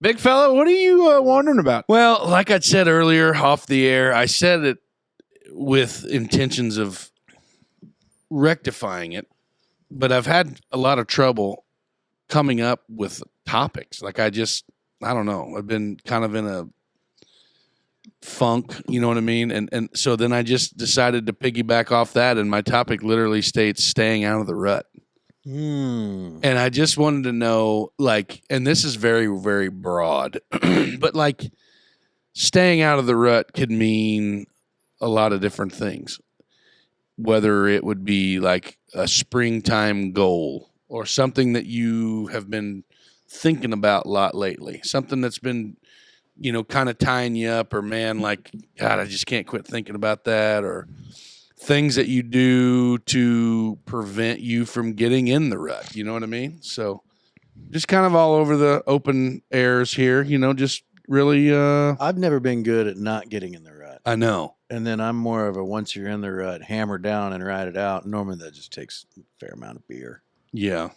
Big fella, what are you wondering about? Well, like I said earlier off the air, I said it with intentions of rectifying it, but I've had a lot of trouble coming up with topics. Like I don't know. I've been kind of in a funk, you know what I mean? And so then I just decided to piggyback off that, and my topic literally states staying out of the rut. And I just wanted to know, like, and this is very, very broad, but like staying out of the rut could mean a lot of different things. Whether it would be like a springtime goal or something that you have been thinking about a lot lately, something that's been, you know, kind of tying you up, or man, like, God, I just can't quit thinking about that, or things that you do to prevent you from getting in the rut. You know what I mean? So just kind of all over the open airs here, you know, just really, I've never been good at not getting in the rut. I know. And then I'm more of a once you're in the rut, hammer down and ride it out. Normally that just takes a fair amount of beer. Yeah.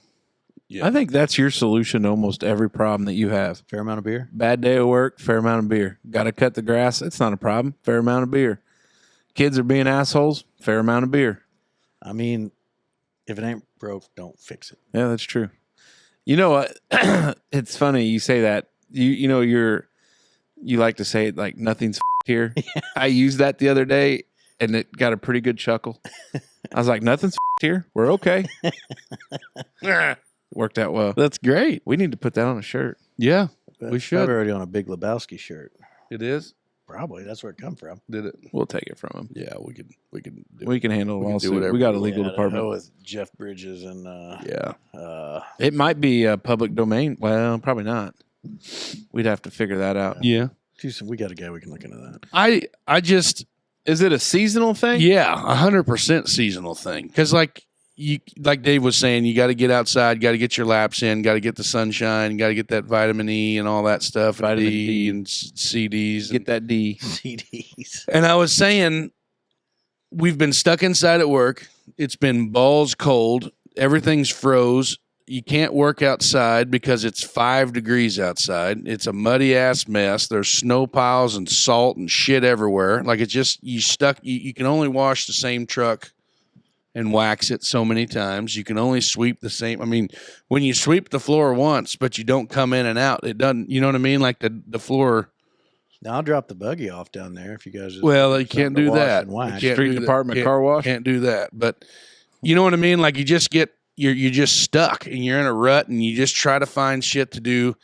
Yeah. I think that's your solution to almost every problem that you have. Fair amount of beer? Bad day at work, fair amount of beer. Got to cut the grass, it's not a problem. Fair amount of beer. Kids are being assholes, fair amount of beer. I mean, if it ain't broke, don't fix it. Yeah, that's true. You know what? It's funny you say that. You know you like to say it like nothing's here. I used that the other day and it got a pretty good chuckle. I was like, nothing's here. We're okay. Worked out well. That's great. We need to put that on a shirt. Yeah, But we should. Probably already on a Big Lebowski shirt. It is. Probably. That's where it come from. Did it? We'll take it from him. Yeah, we can. Do We can handle We it can do all. whatever We got a we legal Yeah, department. with Jeff Bridges and Yeah. It might be a public domain. Well, probably not. We'd have to figure that out. Yeah. we got a guy we can look into that. I just Is it a seasonal thing? yeah, 100% seasonal thing. Because like Dave was saying, you got to get outside, got to get your laps in, got to get the sunshine, got to get that vitamin E and all that stuff, and Vitamin D D. and CDs. Get that D. CDs. And I was saying, we've been stuck inside at work. It's been balls cold. Everything's froze. You can't work outside because it's 5 degrees outside. It's a muddy ass mess. There's snow piles and salt and shit everywhere. Like it's just you can only wash the same truck and wax it so many times. You can only sweep the same. I mean, when you sweep the floor once, but you don't come in and out, it doesn't. You know what I mean? Like the floor. Now I'll drop the buggy off down there if you guys. Just Well, you can't do that. and wax. You can't Street do that. department Can't- car wash. Can't do that. But you know what I mean? Like you just get you're just stuck and you're in a rut and you just try to find shit to do.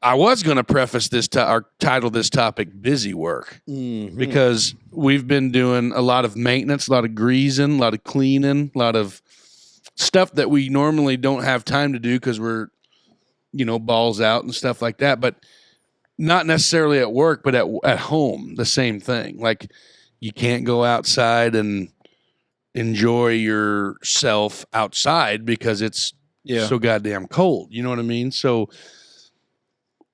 I was going to preface this or title this topic "Busy Work" because we've been doing a lot of maintenance, a lot of greasing, a lot of cleaning, a lot of stuff that we normally don't have time to do because we're, balls out and stuff like that. But not necessarily at work, but at home, the same thing. Like you can't go outside and enjoy yourself outside because it's so goddamn cold. You know what I mean? So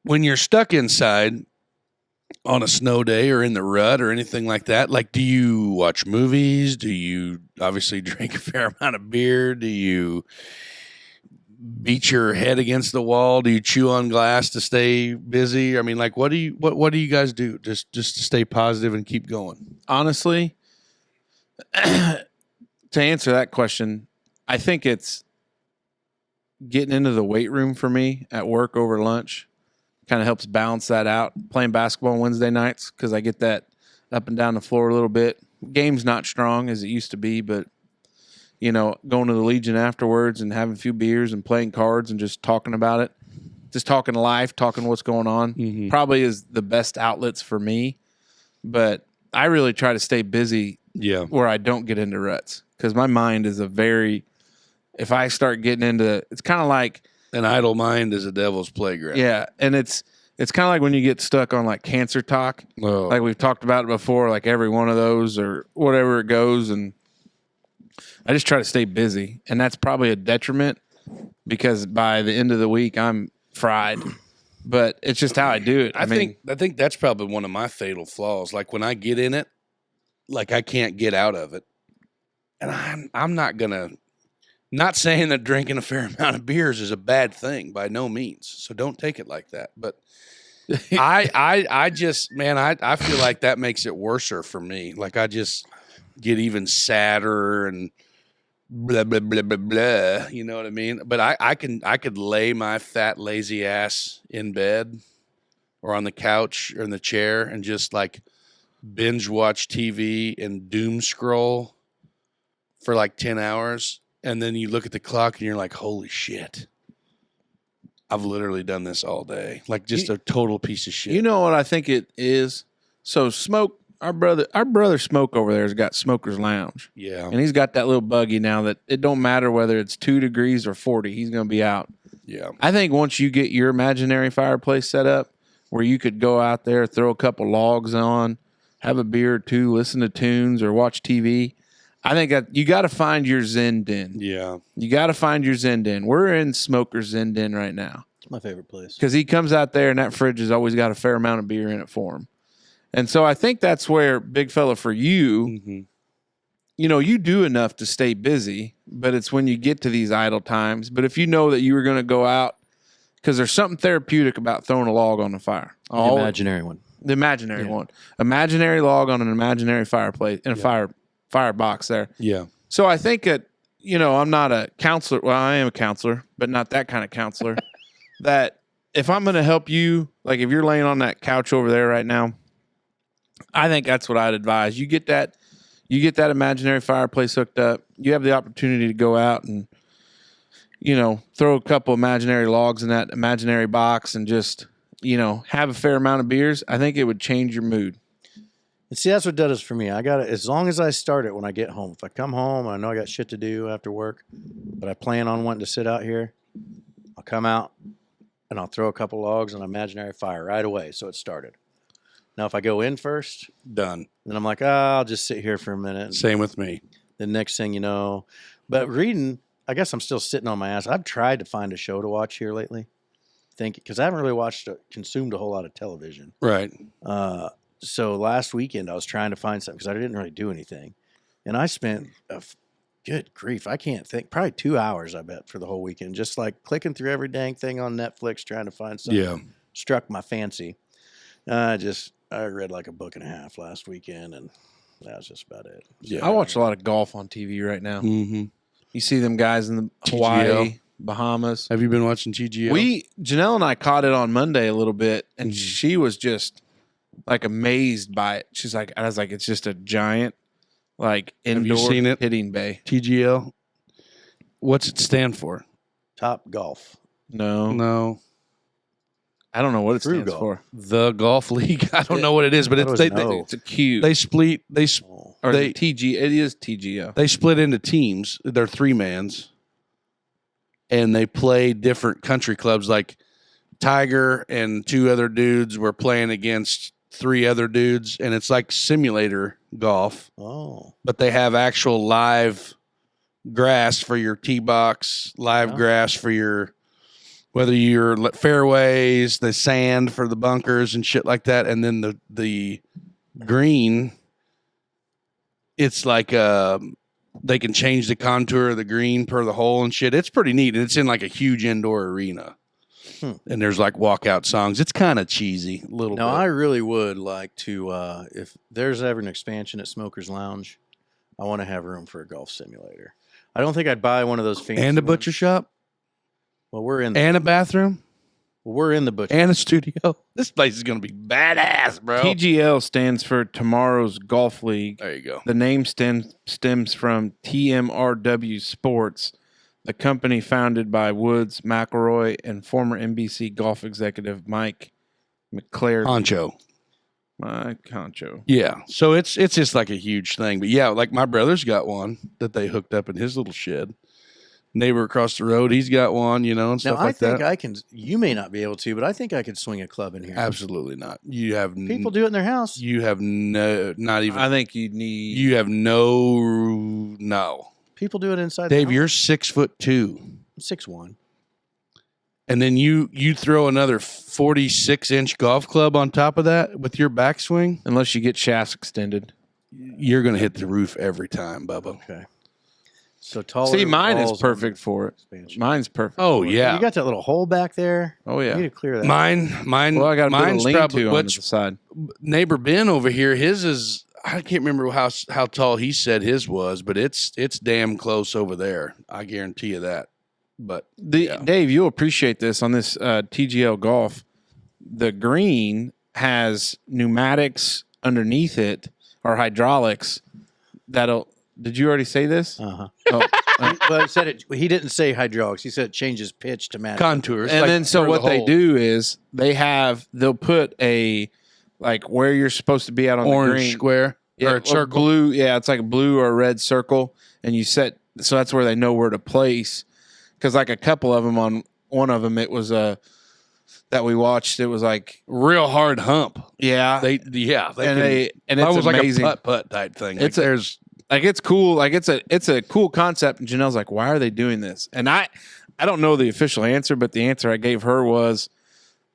when you're stuck inside on a snow day or in the rut or anything like that, like, do you watch movies? Do you obviously drink a fair amount of beer? Do you beat your head against the wall? Do you chew on glass to stay busy? I mean, like, what do you guys do just to stay positive and keep going? Honestly, to answer that question, I think it's getting into the weight room for me at work over lunch. Kind of helps balance that out. Playing basketball on Wednesday nights because I get that up and down the floor a little bit. Game's not strong as it used to be, but going to the Legion afterwards and having a few beers and playing cards and just talking about it, just talking life, talking what's going on, probably is the best outlets for me. But I really try to stay busy where I don't get into ruts because my mind is if I start getting into, it's kind of like, an idle mind is a devil's playground. yeah, and it's kind of like when you get stuck on like cancer talk, like we've talked about it before, like every one of those or whatever it goes, and I just try to stay busy, and that's probably a detriment because by the end of the week I'm fried, but it's just how I do it. I think that's probably one of my fatal flaws. Like when I get in it, like I can't get out of it, and I'm not gonna Not saying that drinking a fair amount of beers is a bad thing by no means. So don't take it like that. But I just, man, I feel like that makes it worser for me. Like I just get even sadder and blah, blah, blah, blah, blah. You know what I mean? But I could lay my fat, lazy ass in bed or on the couch or in the chair and just like binge watch TV and doom scroll for like 10 hours. And then you look at the clock and you're like, holy shit. I've literally done this all day. Like just a total piece of shit. You know what I think it is? So Smoke, our brother Smoke over there has got Smoker's Lounge. Yeah. And he's got that little buggy now that it don't matter whether it's 2 degrees or 40, he's going to be out. Yeah. I think once you get your imaginary fireplace set up where you could go out there, throw a couple logs on, have a beer or two, listen to tunes or watch TV. I think that you got to find your Zen den. Yeah. You got to find your Zen den. We're in Smoker's Zen den right now. It's my favorite place. Because he comes out there and that fridge has always got a fair amount of beer in it for him. And so I think that's where, big fella, for you, you know, you do enough to stay busy, but it's when you get to these idle times. But if you know that you were going to go out, because there's something therapeutic about throwing a log on the fire. The imaginary one. The imaginary one. Imaginary log on an imaginary fireplace in a firebox there. Yeah. So I think that, you know, I'm not a counselor. Well, I am a counselor, but not that kind of counselor. That if I'm going to help you, like if you're laying on that couch over there right now, I think that's what I'd advise. You get that imaginary fireplace hooked up. You have the opportunity to go out and, you know, throw a couple imaginary logs in that imaginary box and just, you know, have a fair amount of beers. I think it would change your mood. And see, that's what does it for me. I got it as long as I start it when I get home. If I come home, I know I got shit to do after work, but I plan on wanting to sit out here. I'll come out and I'll throw a couple logs on an imaginary fire right away. So it started. Now, if I go in first, Done. then I'm like, I'll just sit here for a minute. Same with me. The next thing you know, but reading, I guess I'm still sitting on my ass. I've tried to find a show to watch here lately. Because I haven't really consumed a whole lot of television. Right. So last weekend I was trying to find something because I didn't really do anything. And I spent, good grief, I can't think, probably 2 hours, I bet, for the whole weekend. Just like clicking through every dang thing on Netflix, trying to find something struck my fancy. I read like a book and a half last weekend, and that was just about it. Yeah, I watch a lot of golf on TV right now. Mm-hmm. You see them guys in the Hawaii, Bahamas. Have you been watching TGL? Janelle and I caught it on Monday a little bit, and she was just like amazed by it. She's like, I was like, it's just a giant, like indoor seen it? hitting bay. TGL. What's it stand for? Top Golf. No. I don't know what it True stands golf. for. The Golf League. I don't know what it is, but it's It's a Q. they split. Or is it TG. It is TGO. They split into teams. They're 3-mans, and they play different country clubs. Like Tiger and 2 other dudes were playing against 3 other dudes, and it's like simulator golf. Oh. But they have actual live grass for your tee box, live grass for your whether you're fairways, the sand for the bunkers and shit like that, and then the green. It's like they can change the contour of the green per the hole and shit. It's pretty neat, and it's in like a huge indoor arena. And there's like walkout songs. It's kind of cheesy, a little bit. I really would like to, if there's ever an expansion at Smoker's Lounge, I want to have room for a golf simulator. I don't think I'd buy one of those fancy And a ones. butcher shop. Well, we're in And a bathroom. the butcher. And a studio. This place is going to be badass, bro. TGL stands for Tomorrow's Golf League. There you go. The name stems from TMRW Sports, the company founded by Woods, McElroy, and former NBC golf executive Mike McClare. Honcho. Mike Honcho. Yeah. So it's just like a huge thing. But yeah, like my brother's got one that they hooked up in his little shed. Neighbor across the road, he's got one, you know, and stuff Now, like that. I think I can, you may not be able to, but I think I could swing a club in here. Absolutely not. You have People do it in their house. You have not even. I think you need. You have no. People do it inside Dave, the you're house. 6'2", 6'1". and then you throw another 46-inch golf club on top of that with your backswing. Unless you get shafts extended. You're going to hit the roof every time, Bubba. Okay. So taller. See, mine is walls perfect for it. expansion. Mine's perfect. Oh for it. yeah, You got that little hole back there. Oh You yeah. need to clear that. mine. Well, I got a bit of mine's lean probably to on what's the side. neighbor Ben over here. His is I can't remember how tall he said his was, but it's damn close over there. I guarantee you that. But yeah. Dave, you'll appreciate this on this TGL Golf. The green has pneumatics underneath it or hydraulics that'll. Did you already say this? Uh-huh. Oh, Well, he said it. He didn't say hydraulics. He said it changes pitch to match. Contours. and like then so for what the they hole. do is they'll put a like where you're supposed to be out on Orange the green. square or Well, circle. blue. Yeah, it's like a blue or a red circle, and you set. So that's where they know where to place. Because like a couple of them on one of them, it was that we watched. It was like Real hard hump. yeah, They and can, it's almost amazing. like a putt type thing. It's Like a- there's Like it's cool. Like it's a cool concept. And Janelle's like, why are they doing this? And I don't know the official answer, but the answer I gave her was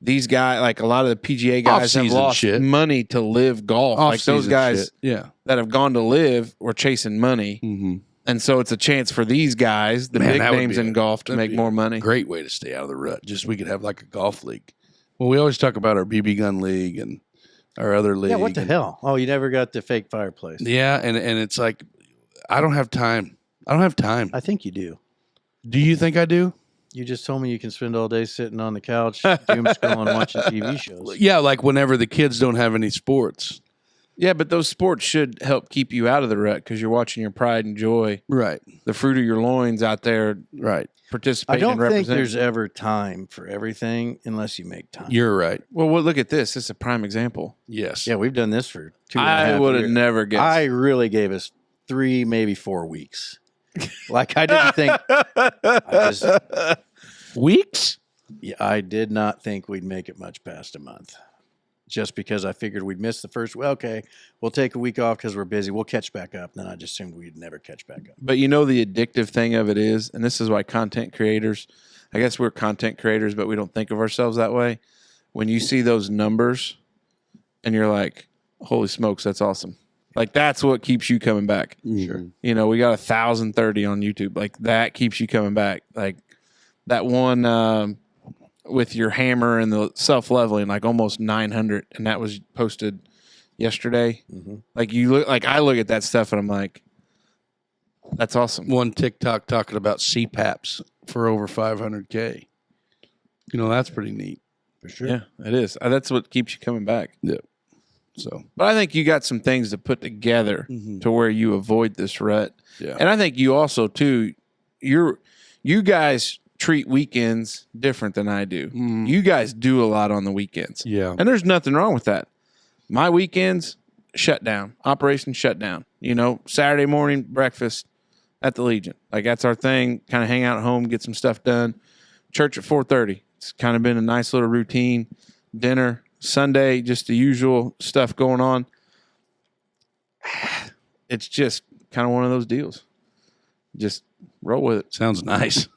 these guys, like a lot of the PGA guys have Off-season lost shit. money to live golf. Like those off-season guys shit. Yeah. that have gone to live were chasing money. Mm-hmm. And so it's a chance for these guys, the Man, big that would names be in golf, to that'd make be more money. Great way to stay out of the rut. Just we could have like a golf league. Well, we always talk about our BB gun league and our other league. Yeah, what the and- hell? Oh, you never got the fake fireplace. Yeah, and it's like I don't have time. I don't have time. I think you do. Do you think I do? You just told me you can spend all day sitting on the couch, doom scrolling, watching TV shows. Yeah, like whenever the kids don't have any sports. Yeah, but those sports should help keep you out of the rut because you're watching your pride and joy, Right. the fruit of your loins out there Right. I participating don't and think representing. there's ever time for everything unless you make time. You're right. Well, look at this. This is a prime example. Yes. Yeah, we've done this for 2.5 I would have years. never guessed. I really gave us 3, maybe 4 weeks. Like I didn't think. I just, Weeks? yeah, I did not think we'd make it much past a month. Just because I figured we'd miss the first. Well, okay, we'll take a week off because we're busy. We'll catch back up. Then I just assumed we'd never catch back up. But you know the addictive thing of it is, and this is why content creators, I guess we're content creators, but we don't think of ourselves that way. When you see those numbers and you're like, holy smokes, that's awesome. Like that's what keeps you coming back. Sure. You know, we got 1,030 on YouTube. Like that keeps you coming back. Like that one with your hammer and the self-leveling, like almost 900. And that was posted yesterday. Mm-hmm. Like you look, like I look at that stuff and I'm like, that's awesome. One TikTok talking about CPAPs for over 500K. You know, that's pretty neat. For sure. Yeah, it is. That's what keeps you coming back. So, But I think you got some things to put together to where you avoid this rut. yeah. And I think you also too, you guys treat weekends different than I do. You guys do a lot on the weekends. Yeah. And there's nothing wrong with that. My weekends, shut down. Operation shut down. You know, Saturday morning breakfast at the Legion. Like that's our thing. Kind of hang out at home, get some stuff done. Church at 4:30. It's kind of been a nice little routine. Dinner, Sunday, just the usual stuff going on. It's just kind of one of those deals. Just roll with it. Sounds nice.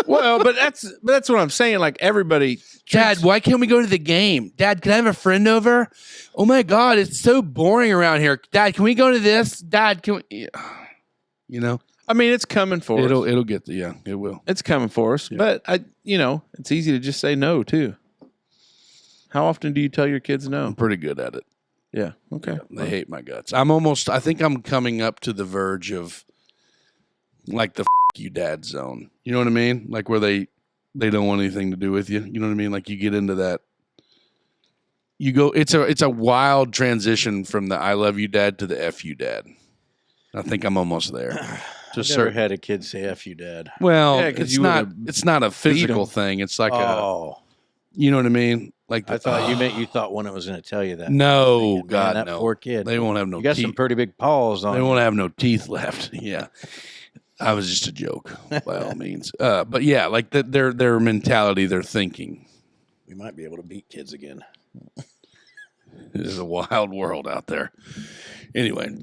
Well, but that's what I'm saying. Like everybody, Dad, why can't we go to the game? Dad, can I have a friend over? Oh my God, it's so boring around here. Dad, can we go to this? Dad, can we? You know, I mean, it's coming for us. it'll get the it will. It's coming for us. Yeah. But it's easy to just say no too. How often do you tell your kids I'm no? pretty good at it. Yeah. Okay. They hate my guts. I think I'm coming up to the verge of like the you dad zone. You know what I mean? Like where they don't want anything to do with you. You know what I mean? Like you get into that. You go. It's a wild transition from the I love you dad to the F you dad. I think I'm almost there. I've never had a kid say "f you, dad." Well, Yeah, 'cause it's you not. would've It's not a physical 'em. thing. It's like Oh, you know what I mean? Like I thought you thought one was going to tell you that. No, Thinking, man, God, that no. poor kid. They won't have no You got teeth. some pretty big paws on. They you. won't have no teeth left. Yeah. I was just a joke, by all means. But yeah, like their mentality, their thinking. We might be able to beat kids again. It is a wild world out there. Anyway,